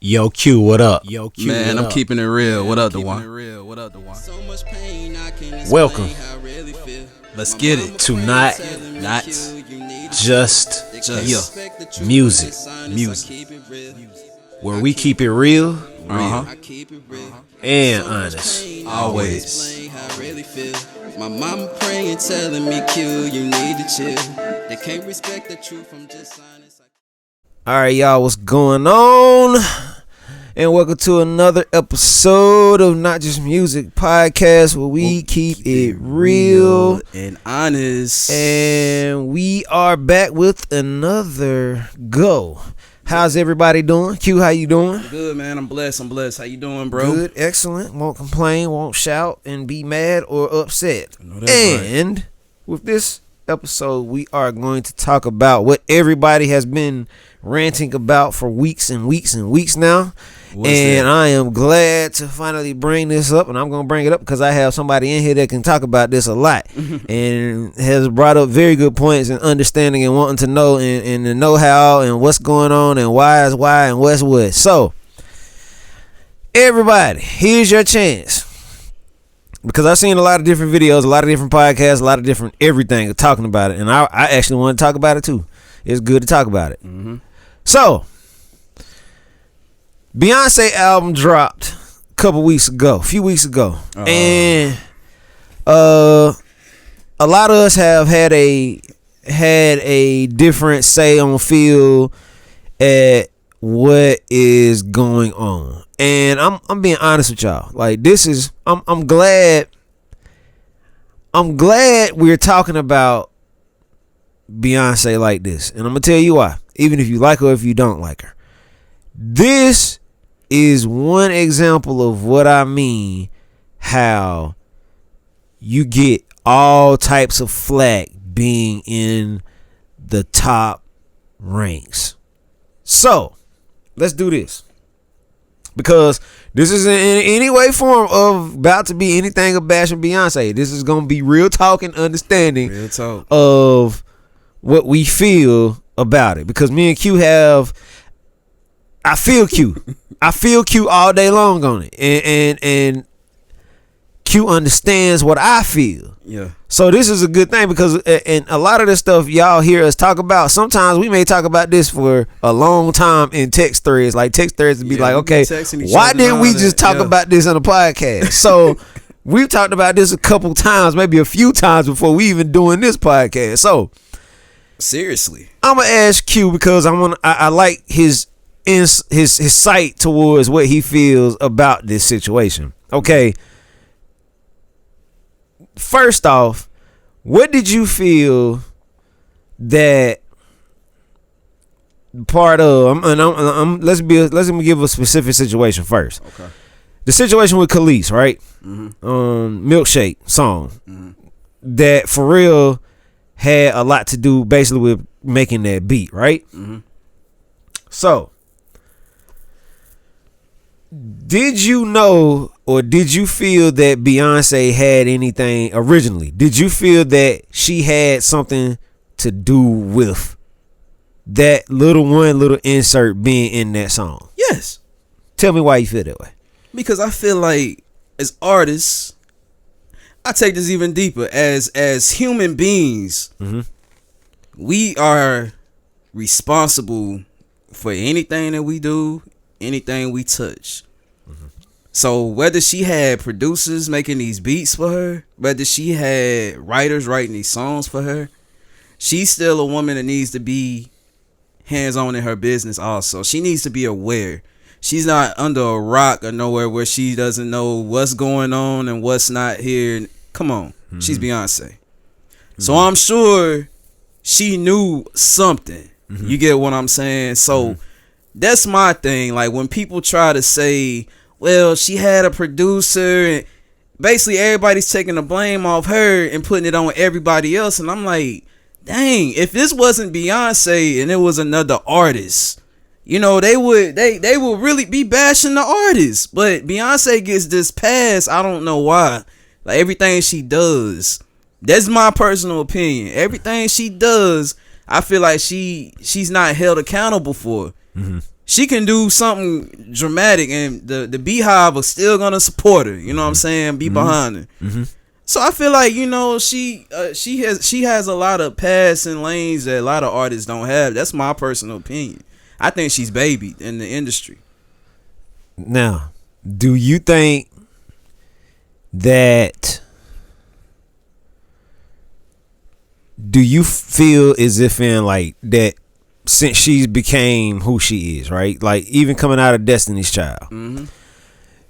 Yo, Q, what up? Yo, Q, man, what I'm up? keeping it real. What up, Duan? Welcome. Let's get it. To not just music, where we keep it real and honest. Always. My mama praying, telling me, Q, you need to chill. They can't respect the truth, I'm just honest. All right, y'all, what's going on? And welcome to another episode of Not Just Music Podcast, where we keep it real and honest. And we are back with another go. How's everybody doing? Q, how you doing? Good, man. I'm blessed. How you doing, bro? Good, excellent. Won't complain, won't shout, and be mad or upset. And right. With this episode, we are going to talk about what everybody has been ranting about for weeks and weeks and weeks now. I am glad to finally bring this up, and I'm going to bring it up because I have somebody in here that can talk about this a lot and has brought up very good points and understanding and wanting to know and the know-how and what's going on and why is why and what's what. So, everybody, here's your chance. Because I've seen a lot of different videos, a lot of different podcasts, a lot of different everything talking about it, and I actually want to talk about it too. It's good to talk about it. Mm-hmm. So, Beyonce album dropped a few weeks ago, and a lot of us have had a different say on feel at what is going on. And I'm being honest with y'all. Like, this is I'm glad we're talking about Beyonce like this. And I'm gonna tell you why. Even if you like her or if you don't like her. This is one example of what I mean, how you get all types of flack being in the top ranks. So, let's do this. Because this isn't in any way form of about to be anything of bashing Beyonce. This is going to be real talk and understanding of what we feel about it. Because me and Q I feel Q. I feel Q all day long on it. And Q understands what I feel. Yeah. So this is a good thing because and a lot of the stuff y'all hear us talk about, sometimes we may talk about this for a long time in text threads. Like text threads to be like, okay, why didn't we just talk about this on a podcast? So we've talked about this a couple times, maybe a few times before we even doing this podcast. So seriously, I'm gonna ask Q because I like his sight towards what he feels about this situation. Okay. First off, what did you feel that part of? Let's give a specific situation first. Okay. The situation with Kelis, right? Mm-hmm. Milkshake song that for real had a lot to do basically with making that beat, right? Mm-hmm. So, did you know or did you feel that Beyonce had anything originally? Did you feel that she had something to do with that little insert being in that song? Yes. Tell me why you feel that way. Because I feel like as artists, I take this even deeper. As human beings, we are responsible for anything that we do, anything we touch. So whether she had producers making these beats for her, whether she had writers writing these songs for her, she's still a woman that needs to be hands-on in her business also. She needs to be aware. She's not under a rock or nowhere where she doesn't know what's going on and what's not here. Come on. She's Beyonce. So I'm sure she knew something. You get what I'm saying? So that's my thing. Like when people try to say, well, she had a producer and basically everybody's taking the blame off her and putting it on everybody else. And I'm like, dang, if this wasn't Beyonce and it was another artist, you know, they would really be bashing the artist. But Beyonce gets this pass. I don't know why. Like everything she does, that's my personal opinion. Everything she does, I feel like she's not held accountable for. she can do something dramatic, and the Beehive are still gonna support her. You know what I'm saying? Be behind her. Mm-hmm. So I feel like, you know, she has a lot of paths and lanes that a lot of artists don't have. That's my personal opinion. I think she's babied in the industry. Now, do you think that? Do you feel as if in like that since she became who she is, right? Like even coming out of Destiny's Child,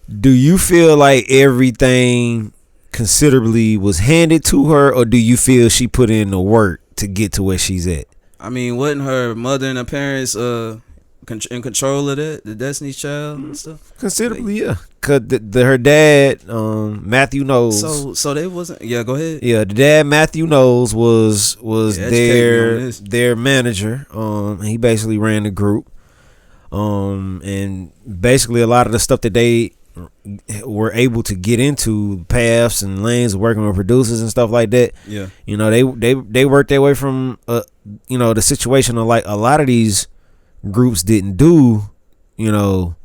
do you feel like everything considerably was handed to her, or do you feel she put in the work to get to where she's at? I mean, wasn't her mother and her parents in control of that, the Destiny's Child and stuff? Considerably, yeah. Cause her dad, Matthew Knowles. So they wasn't. Yeah, go ahead. Yeah, the dad, Matthew Knowles, was their manager. He basically ran the group. And basically a lot of the stuff that they were able to get into, paths and lanes of working with producers and stuff like that. Yeah, you know, they worked their way from you know, the situation of like a lot of these groups didn't do. You know,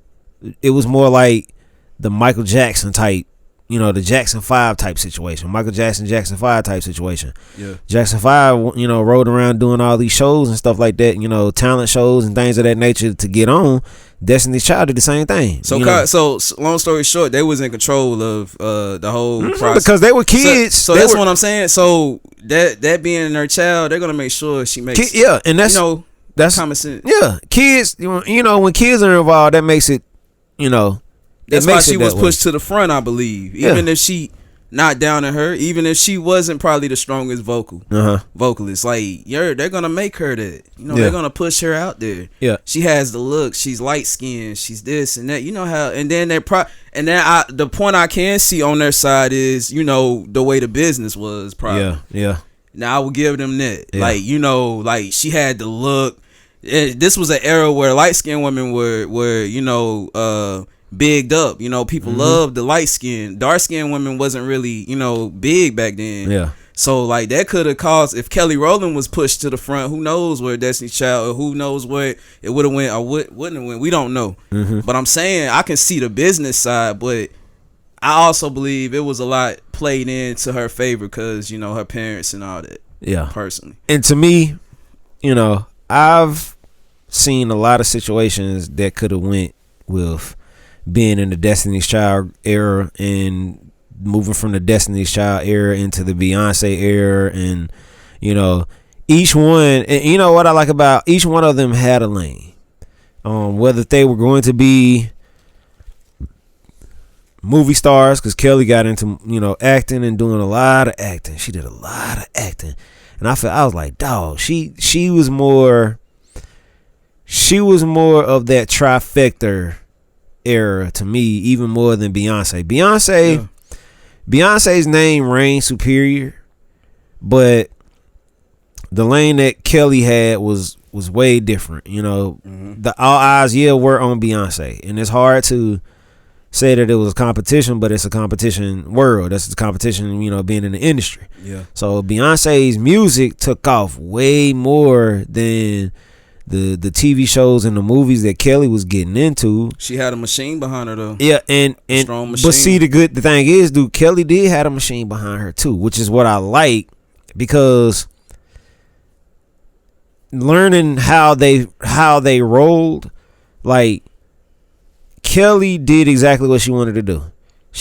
it was more like the Michael Jackson type, you know, the Jackson 5 type situation. Michael Jackson 5 type situation. Yeah. Jackson 5, you know, rode around doing all these shows and stuff like that, you know, talent shows and things of that nature to get on. Destiny's Child did the same thing. So long story short, they was in control of the whole process. Because they were kids. So that's what I'm saying. So that being their child, they're gonna make sure she makes and that's, you know, that's common sense. Yeah. Kids, you know, when kids are involved, that makes it, you know, that's why she was pushed to the front, I believe. Even if she not down to her, even if she wasn't probably the strongest vocalist, like they're gonna make her that. You know, they're gonna push her out there. Yeah, she has the look. She's light skinned. She's this and that. You know how. And then the point I can see on their side is, you know, the way the business was probably. Yeah. Now I will give them that. Yeah. Like, you know, like she had the look. This was an era where light skinned women were you know bigged up. You know, people loved the light skin. Dark skinned women wasn't really, you know, big back then. Yeah. So like that could have caused, if Kelly Rowland was pushed to the front, who knows where Destiny's Child, or who knows where it would have went or wouldn't have went. We don't know. But I'm saying I can see the business side, but I also believe it was a lot played into her favor because, you know, her parents and all that. Yeah. Personally. And to me, you know, I've seen a lot of situations that could have went with being in the Destiny's Child era and moving from the Destiny's Child era into the Beyonce era, and you know, each one, and you know what I like about each one of them had a lane. Whether they were going to be movie stars, because Kelly got into, you know, acting and doing a lot of acting. She did a lot of acting, and I was like, dog, she was more of that trifecta era to me, even more than Beyonce. Beyonce's name reigns superior, but the lane that Kelly had was way different. You know, all eyes were on Beyonce, and it's hard to say that it was a competition, but it's a competition world. That's the competition, you know, being in the industry. Yeah. So Beyonce's music took off way more than the TV shows and the movies that Kelly was getting into. She had a machine behind her though. Yeah, and strong machine. But see, the thing is, dude, Kelly did have a machine behind her too, which is what I like, because learning how they rolled, like Kelly did exactly what she wanted to do.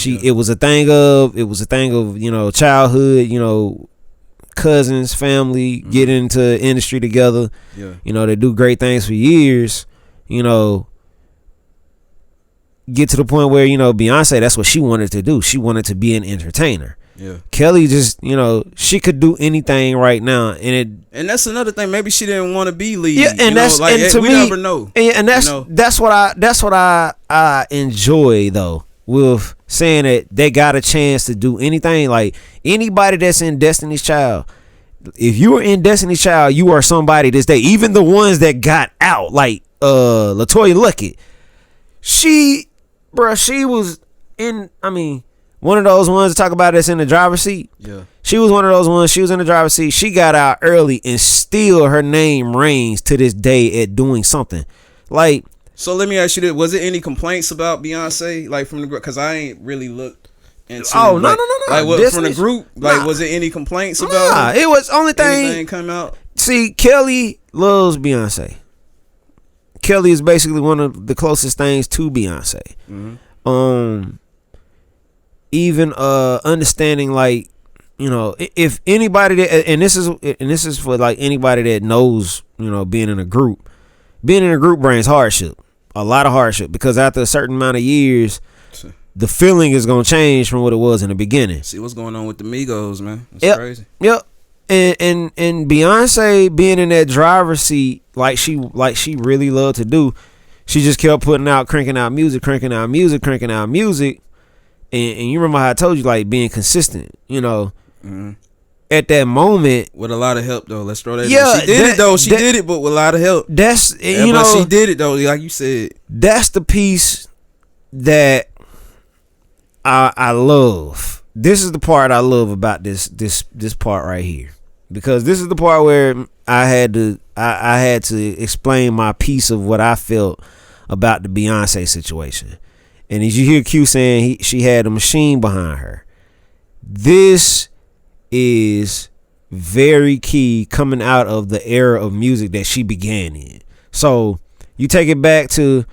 It was a thing of you know, childhood, you know, cousins, family, get into industry together. Yeah. You know, they do great things for years. You know, get to the point where, you know, Beyonce, that's what she wanted to do. She wanted to be an entertainer. Yeah. Kelly just, you know, she could do anything right now, and that's another thing. Maybe she didn't want to be lead. Yeah, and that's, like, and to we me, never know. And that's, you know, that's what I enjoy though, with saying that they got a chance to do anything. Like anybody that's in Destiny's Child, if you were in Destiny's Child, you are somebody this day. Even the ones that got out, like LaToya Luckett, she was in, I mean, one of those ones to talk about that's in the driver's seat. Yeah. She was one of those ones. She was in the driver's seat. She got out early, and still her name reigns to this day at doing something. Like, So let me ask you this: was it any complaints about Beyonce, like from the group? Because I ain't really looked into. Oh, no. Like what This from the is- group? Like nah. was it any complaints Nah, about it was only thing. anything come out? See, Kelly loves Beyonce. Kelly is basically one of the closest things to Beyonce. Even understanding, like, you know, if anybody that, and this is for like anybody that knows, you know, being in a group brings hardship, a lot of hardship, because after a certain amount of years, the feeling is gonna change from what it was in the beginning. See what's going on with the Migos, man. It's Yep. crazy. Yep. And Beyonce being in that driver's seat, like she really loved to do, she just kept cranking out music. And you remember how I told you, like, being consistent, you know. At that moment, With a lot of help though. Let's throw that. Yeah, in. She did it though. She did it, but with a lot of help. that's, Yeah, you but know, she did it though, like you said. that's the piece that I love. This is the part I love about this part right here, because this is the part where I had to explain my piece of what I felt about the Beyonce situation. And as you hear Q saying she had a machine behind her, this is very key coming out of the era of music that she began in. So you take it back to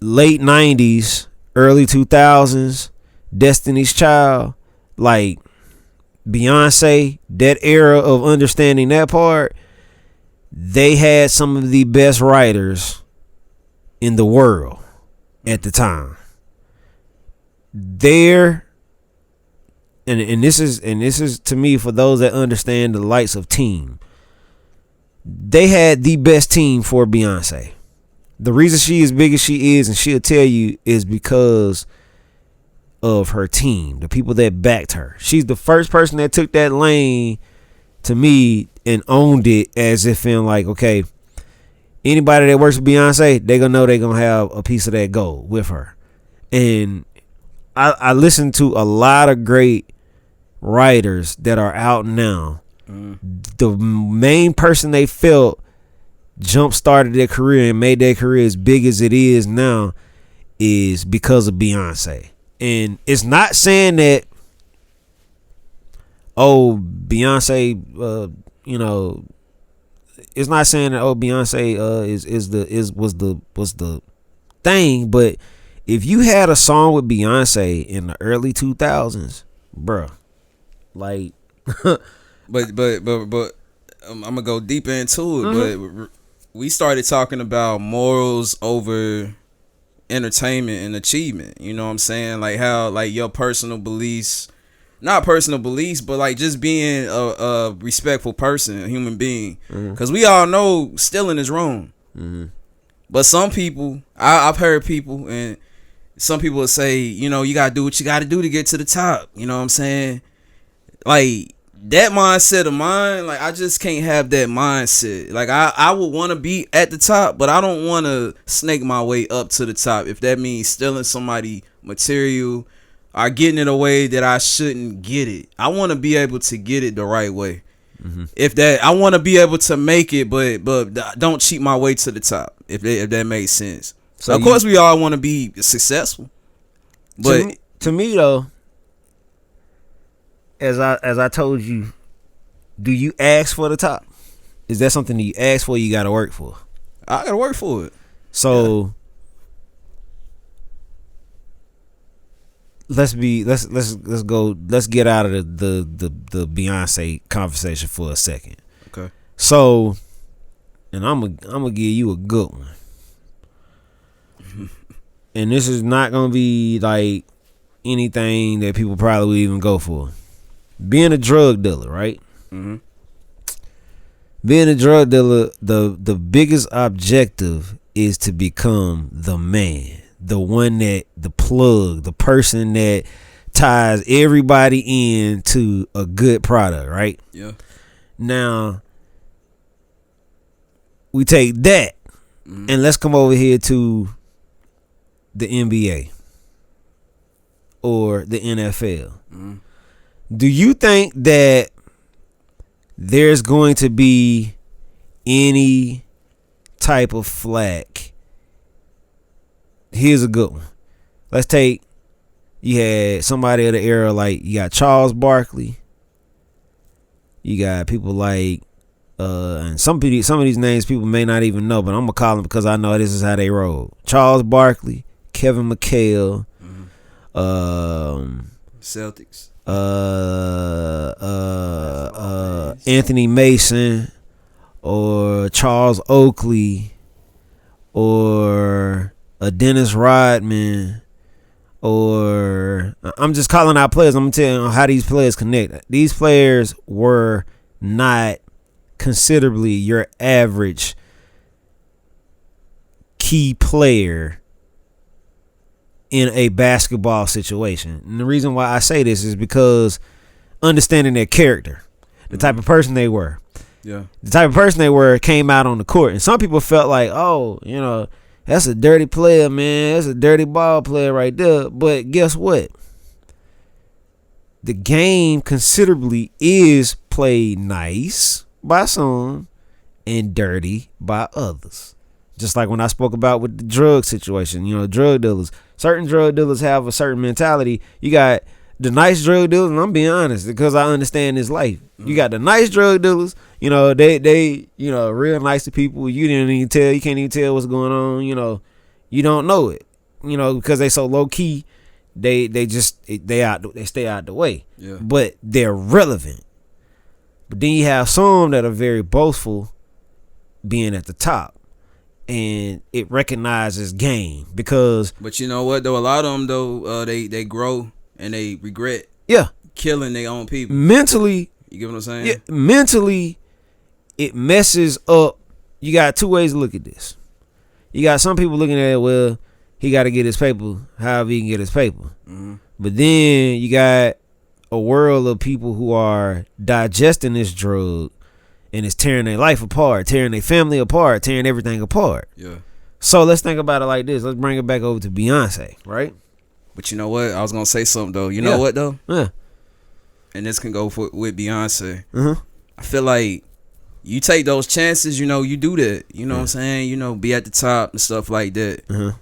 late 90s, early 2000s, Destiny's Child, like Beyonce, that era of understanding that part, they had some of the best writers in the world at the time. There, and this is to me, for those that understand the lights of team, they had the best team for Beyonce. The reason she is big as she is, and she'll tell you, is because of her team, the people that backed her. She's the first person that took that lane, to me, and owned it, as if in like, okay, anybody that works with Beyonce, they gonna know they gonna have a piece of that gold with her. And I listen to a lot of great writers that are out now. The main person they felt jump started their career and made their career as big as it is now is because of Beyonce. And it's not saying that, oh, Beyonce, you know, it's not saying that, oh, Beyonce was the thing, but if you had a song with Beyonce in the early 2000s, bruh, like, but I'm gonna go deeper into it. But we started talking about morals over entertainment and achievement. You know what I'm saying? Like how, like, your personal beliefs, not personal beliefs, but like just being a respectful person, a human being. Because we all know stealing is wrong. But some people, I've heard people, and some people will say, you know, you gotta do what you gotta do to get to the top. You know what I'm saying? Like, that mindset of mine, like, I just can't have that mindset. Like, I would want to be at the top, but I don't want to snake my way up to the top if that means stealing somebody material or getting it a way that I shouldn't get it. I want to be able to get it the right way. If that, I want to be able to make it, but don't cheat my way to the top, if that makes sense. So of course we all want to be successful, but to me though, as I told you, do you ask for the top? Is that something that you ask for, you gotta work for? I gotta work for it. So let's get out of the Beyonce conversation for a second. Okay. So, and I'm gonna give you a good one. And this is not gonna be like anything that people probably would even go for. Being a drug dealer, right? Being a drug dealer, the biggest objective is to become the man, the one that, the plug, the person that ties everybody into a good product, right? Yeah. Now, we take that and let's come over here to the NBA or the NFL. Do you think that there's going to be any type of flack here's a good one. Let's take, you had somebody of the era, like you got Charles Barkley. You got people like, and some of these names people may not even know, but I'm gonna call them because I know this is how they roll. Charles Barkley, Kevin McHale, Celtics, Anthony Mason, or Charles Oakley, or Dennis Rodman, or I'm just calling out players. I'm gonna tell you how these players connect. These players were not considerably your average key player in a basketball situation. And the reason why I say this is because understanding their character, the type of person they were. Yeah. The type of person they were came out on the court. And some people felt like, oh, that's a dirty player, man. That's a dirty ball player right there. But guess what? The game considerably is played nice by some and dirty by others. Just like when I spoke about with the drug situation, drug dealers. Certain drug dealers have a certain mentality. You got the nice drug dealers, and I'm being honest because I understand this life. You got the nice drug dealers, they real nice to people. You can't even tell what's going on. You don't know it, because they so low key. They stay out the way. Yeah. But they're relevant. But then you have some that are very boastful, being at the top, and it recognizes game because. But you know what though, a lot of them though, they grow and they regret. Yeah. Killing their own people. Mentally. You get what I'm saying? Yeah. Mentally, it messes up. You got two ways to look at this. You got some people looking at it, well, he got to get his paper, however he can get his paper. Mm-hmm. But then you got a world of people who are digesting this drug, and it's tearing their life apart, tearing their family apart, tearing everything apart. Yeah. So let's think about it like this. Let's bring it back over to Beyonce, right? But you know what? I was gonna say something though. You know what though? Yeah. And this can go with Beyonce. Uh-huh. I feel like you take those chances. You do that. You know what I'm saying? Be at the top and stuff like that. Uh-huh.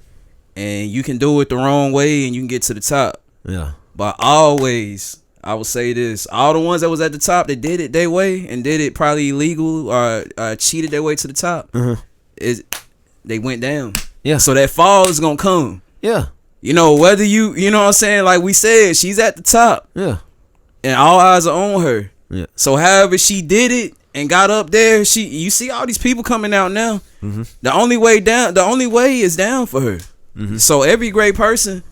And you can do it the wrong way, and you can get to the top. Yeah. But always, I will say this: all the ones that was at the top that did it their way and did it probably illegal or cheated their way to the top, they went down. Yeah. So that fall is gonna come. Yeah. Whether you know what I'm saying, like we said, she's at the top. Yeah. And all eyes are on her. Yeah. So however she did it and got up there, you see all these people coming out now. Mm-hmm. The only way is down for her. Mm-hmm. So every great person,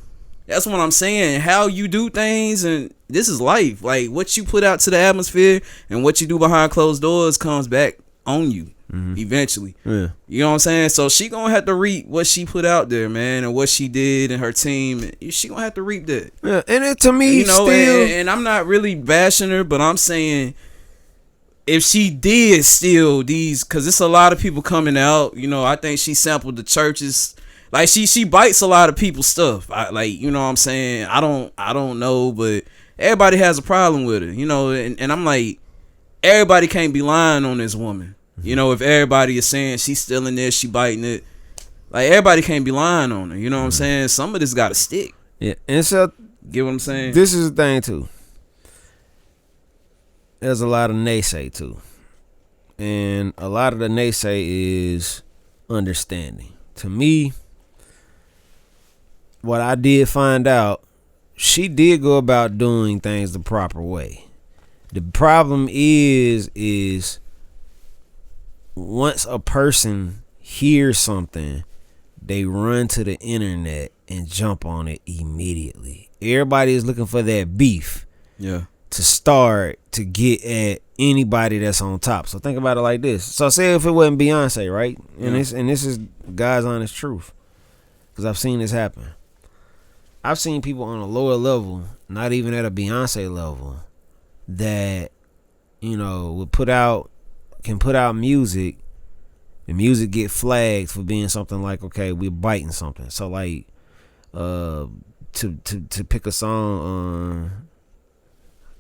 that's what I'm saying. How you do things, and this is life. Like what you put out to the atmosphere and what you do behind closed doors comes back on you. Mm-hmm. Eventually. Yeah. You know what I'm saying? So she gonna have to reap what she put out there, man, and what she did and her team. She gonna have to reap that. Yeah, and it, to me, still, and I'm not really bashing her, but I'm saying if she did steal these, because it's a lot of people coming out. I think she sampled the churches. Like she bites a lot of people's stuff. What I'm saying? I don't know, but everybody has a problem with her. And I'm like, everybody can't be lying on this woman. If everybody is saying she's stealing this, she biting it, like everybody can't be lying on her. You know what I'm saying? Some of this got to stick. Yeah, and so get what I'm saying? This is the thing too. There's a lot of naysay too, and a lot of the naysay is understanding. To me, what I did find out, she did go about doing things the proper way. The problem is once a person hears something, they run to the internet and jump on it immediately. Everybody is looking for that beef. Yeah. To start to get at anybody that's on top. So think about it like this. So say if it wasn't Beyonce, right? And this is God's honest truth, because I've seen this happen. I've seen people on a lower level, not even at a Beyonce level, that can put out music. The music get flagged for being something like, okay, we're biting something. So like to pick a song,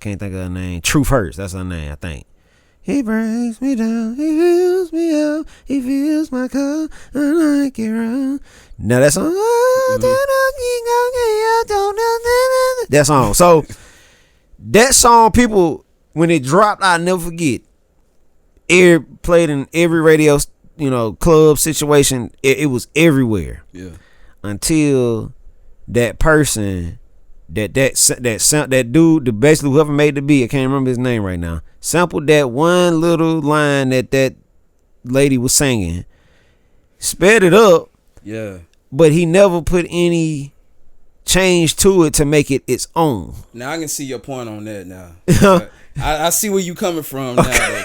can't think of her name. Truth Hurts, that's her name, I think. He breaks me down, he fills me up, he fills my cup, and I get around. Now that song, that song. So that song, people, when it dropped, I'll never forget. It played in every radio, club situation. It was everywhere. Yeah. Until that person, that dude, basically whoever made the beat, I can't remember his name right now, sampled that one little line that lady was singing, sped it up. Yeah. But he never put any change to it to make it its own. Now I can see your point on that now. I see where you coming from now.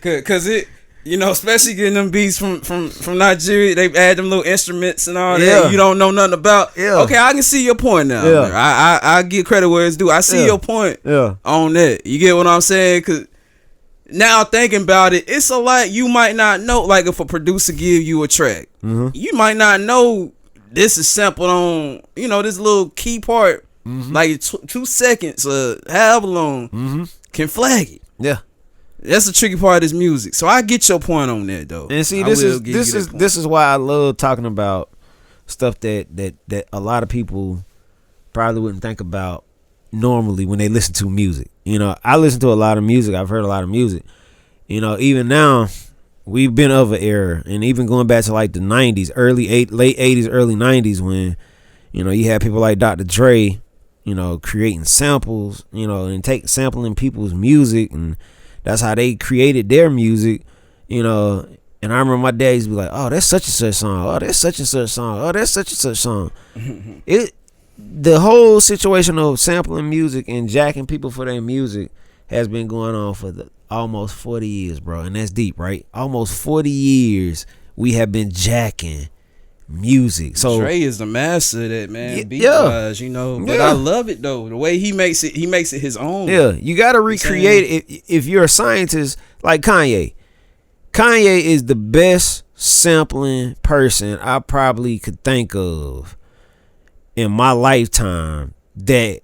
Cause it, especially getting them beats from Nigeria, they add them little instruments and all that you don't know nothing about. Yeah. Okay, I can see your point now. Yeah. I give credit where it's due. I see your point on that. You get what I'm saying? Cause now thinking about it, it's a lot you might not know. Like if a producer give you a track, you might not know this is sampled on, this little key part, like 2 seconds or however long, can flag it. Yeah. That's the tricky part of this music. So I get your point on that though. And see, this is why I love talking about stuff that a lot of people probably wouldn't think about normally when they listen to music. I listen to a lot of music. I've heard a lot of music. Even now, we've been of an era, and even going back to like the 90s, late 80s, early 90s, when you had people like Dr. Dre, creating samples, and sampling people's music, and that's how they created their music, And I remember my dad used to be like, "Oh, that's such and such song. Oh, that's such and such song. Oh, that's such and such song." The whole situation of sampling music and jacking people for their music has been going on for almost 40 years, bro. And that's deep, right? Almost 40 years we have been jacking music. So Dre is the master of that, man. Beat-wise, But I love it though. The way he makes it his own. Yeah, you gotta recreate it. If you're a scientist like Kanye. Kanye is the best sampling person I probably could think of in my lifetime that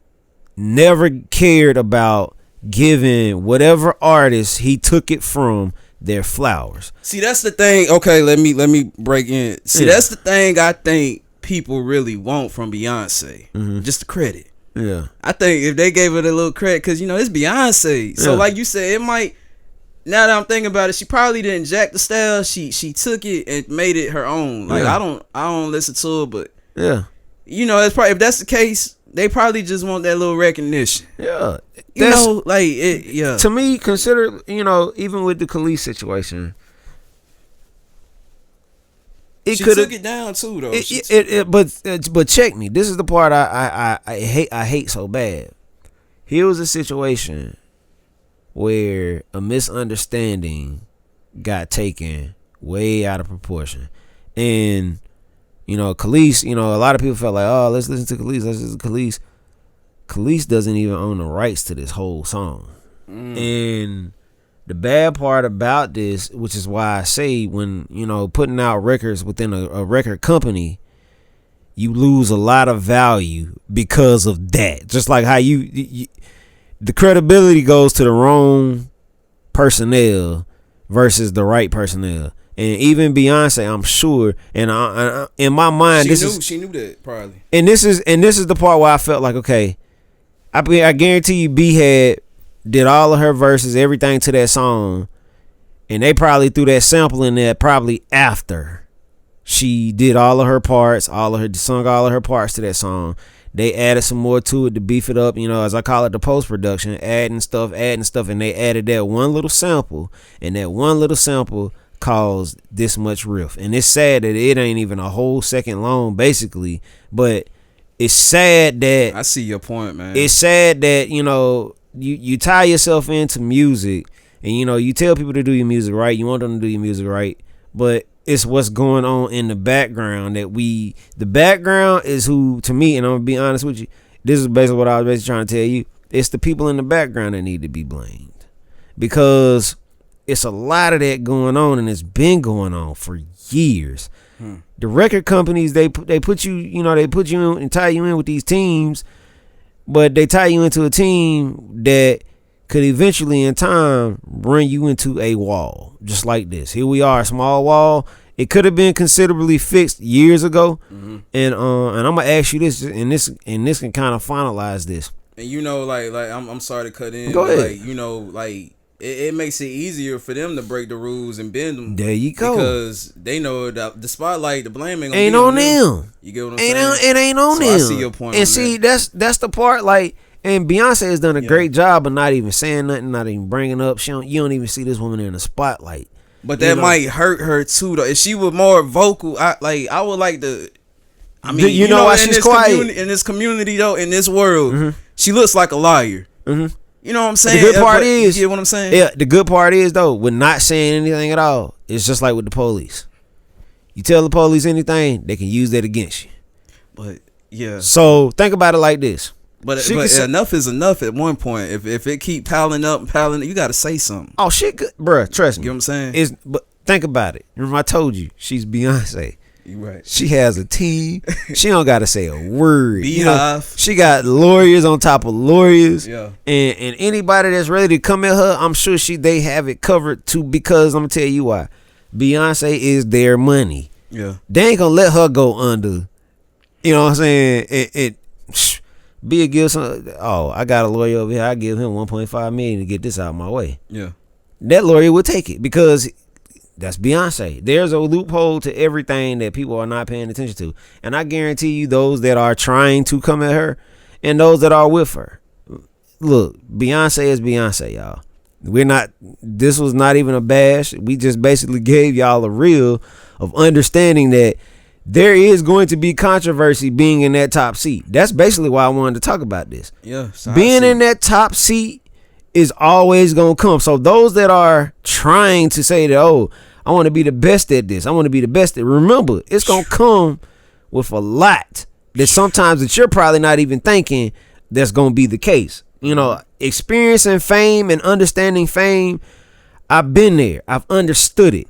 never cared about giving whatever artist he took it from their flowers. See, that's the thing. Okay, let me break in. See, that's the thing I think people really want from Beyonce. Just the credit. Yeah. I think if they gave it a little credit, because it's Beyonce. So like you said, it might, now that I'm thinking about it, she probably didn't jack the style. She took it and made it her own. Like I don't listen to it, but it's probably, if that's the case, they probably just want that little recognition. Yeah. To me, consider, even with the Kelis situation, she took it down too, though. But check me. This is the part I hate so bad. Here was a situation where a misunderstanding got taken way out of proportion, and Kelis, a lot of people felt like, oh, let's listen to Kelis. Let's listen to Kelis. Kelis doesn't even own the rights to this whole song. And the bad part about this, which is why I say when, putting out records within a record company, you lose a lot of value because of that. Just like how you the credibility goes to the wrong personnel versus the right personnel. And even Beyonce, I'm sure, and I, in my mind, she knew that probably. And this is the part where I felt like, okay, I guarantee you, B did all of her verses, everything to that song, and they probably threw that sample in there probably after she did all of her parts, sung all of her parts to that song. They added some more to it to beef it up, as I call it, the post-production, adding stuff, and they added that one little sample, and that one little sample caused this much riff. And it's sad that it ain't even a whole second long, basically, but it's sad that, I see your point, man. It's sad that, you tie yourself into music, and you tell people to do your music right, you want them to do your music right, but it's what's going on in the background the background is who, to me, and I'm gonna be honest with you, this is basically what I was basically trying to tell you, it's the people in the background that need to be blamed, because it's a lot of that going on, and it's been going on for years. The record companies, they put you, they put you in and tie you in with these teams, but they tie you into a team that could eventually in time run you into a wall just like this. Here we are, a small wall. It could have been considerably fixed years ago. And I'm gonna ask you this, and this can kind of finalize this. And you know, like I'm sorry to cut in. Go ahead. Like, you know, like it makes it easier for them to break the rules and bend them. There you go. Because they know that the spotlight, the blame ain't gonna ain't be on them. You get what I'm saying? It ain't on So them. I see your point. And on see, that. that's the part. Like, and Beyonce has done a great job of not even saying nothing, not even bringing up. You don't even see this woman in the spotlight. But that might hurt her too, though. If she was more vocal, I would like to. I mean, you know why in she's this quiet? In this community, though, in this world, she looks like a liar. You know what I'm saying? The good part is, you get what I'm saying? Yeah, the good part is though, with not saying anything at all, it's just like with the police. You tell the police anything, they can use that against you. But yeah. So think about it like this. But enough is enough at one point. If it keep piling up, you got to say something. Oh shit, good, bruh. Trust me. You know what I'm saying? But think about it. Remember I told you she's Beyonce. You right. She has a team. She don't got to say a word. Beehive. She got lawyers on top of lawyers. Yeah. And anybody that's ready to come at her, I'm sure they have it covered too. Because I'm gonna tell you why. Beyonce is their money. Yeah. They ain't gonna let her go under. You know what I'm saying? Be a give some. Oh, I got a lawyer over here. I give him 1.5 million to get this out of my way. Yeah. That lawyer would take it because that's Beyonce. There's a loophole to everything that people are not paying attention to. And I guarantee you those that are trying to come at her and those that are with her. Look, Beyonce is Beyonce, y'all. This was not even a bash. We just basically gave y'all a reel of understanding that there is going to be controversy being in that top seat. That's basically why I wanted to talk about this. Yeah. So being in that top seat is always going to come. So those that are trying to say that, oh, I want to be the best at this, I want to be the best at, remember, it's going to come with a lot that sometimes that you're probably not even thinking that's going to be the case. You know, experiencing fame and understanding fame, I've been there. I've understood it.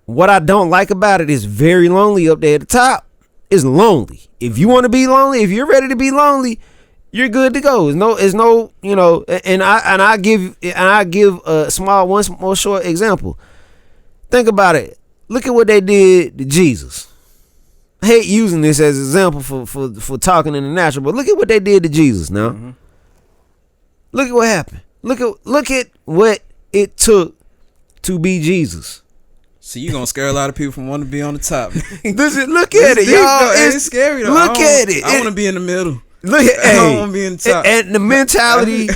What I don't like about it is very lonely up there at the top. It's lonely. If you want to be lonely, if you're ready to be lonely, you're good to go. It's no, you know, and I give a small one more short example. Think about it. Look at what they did to Jesus. I hate using this as an example for talking in the natural, but look at what they did to Jesus now. Mm-hmm. Look at what happened. Look at what it took to be Jesus. See, you gonna scare a lot of people from wanting to be on the top. Look at it, y'all. It's scary though. Look at it. I want to be in the middle. Look at I don't want to be in the top. And the mentality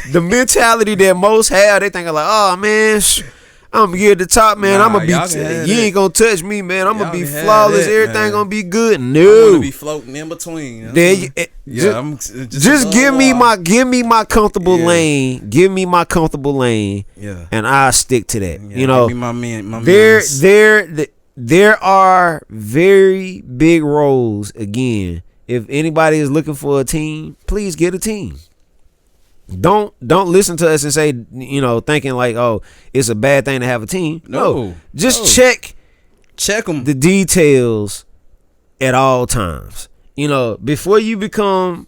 that most have, they think like, oh man, I'm gonna get at the top, man. Nah, I'm gonna be. You ain't gonna touch me, man. I'm gonna be flawless. Everything gonna be good. No, I'm gonna be floating in between. Just give me my comfortable lane. Give me my comfortable lane. Yeah, and I'll stick to that. Yeah, you know, give me my there are very big roles. Again, if anybody is looking for a team, please get a team. Don't listen to us and say, you know, thinking like, oh, it's a bad thing to have a team. No, just check them, the details at all times. You know, before you become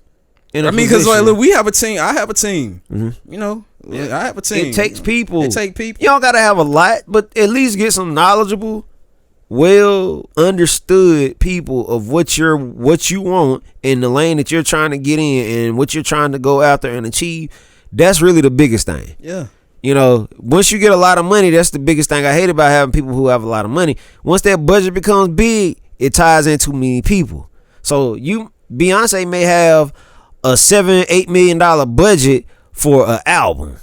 in a position. Because like, look, we have a team. I have a team. Mm-hmm. You know, I have a team. It takes people. It takes people. You don't gotta have a lot, but at least get some knowledgeable, well understood people of what you want in the lane that you're trying to get in and what you're trying to go after and achieve. That's really the biggest thing. Yeah. You know, once you get a lot of money, that's the biggest thing I hate about having people who have a lot of money. Once that budget becomes big, it ties in too many people. So Beyonce may have a $7-8 million budget for an album.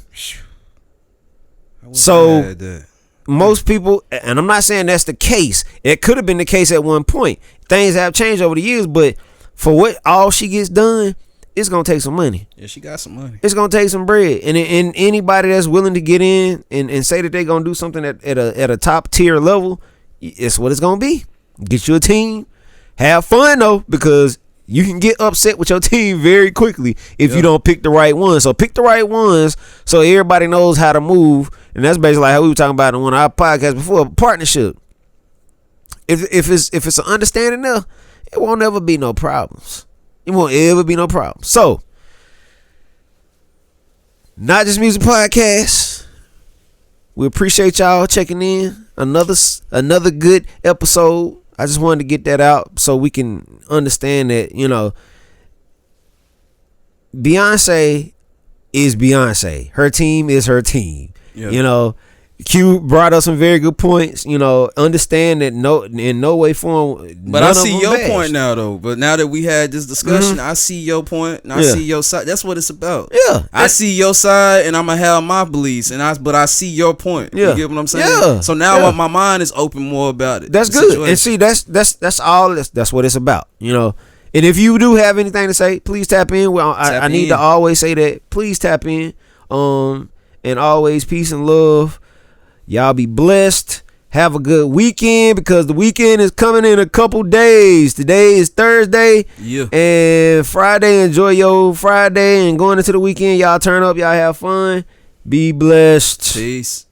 So most people, and I'm not saying that's the case. It could have been the case at one point. Things have changed over the years, but for what all she gets done, it's gonna take some money. Yeah, she got some money. It's gonna take some bread, and anybody that's willing to get in and say that they're gonna do something at a top tier level, it's what it's gonna be. Get you a team, have fun though, because you can get upset with your team very quickly if you don't pick the right ones. So pick the right ones so everybody knows how to move. And that's basically like how we were talking about in one of our podcasts before, partnership. If it's an understanding there, it won't ever be no problems. It won't ever be no problems. So Not Just Music Podcast. We appreciate y'all checking in. Another good episode. I just wanted to get that out so we can understand that, you know, Beyonce is Beyonce. Her team is her team. Yep. You know, Q brought up some very good points. You know, understand that in no way form. But I see your point now, though. But now that we had this discussion, I see your point and I see your side. That's what it's about. Yeah, I see your side and I'm gonna have my beliefs, but I see your point. Yeah. You get what I'm saying? Yeah. So now my mind is open more about it. That's good. Situation. And see, that's all. That's what it's about. You know. And if you do have anything to say, please tap in. I need to always say that. Please tap in. And always peace and love. Y'all be blessed. Have a good weekend because the weekend is coming in a couple days. Today is Thursday. Yeah. And Friday, enjoy your Friday and going into the weekend. Y'all turn up. Y'all have fun. Be blessed. Peace.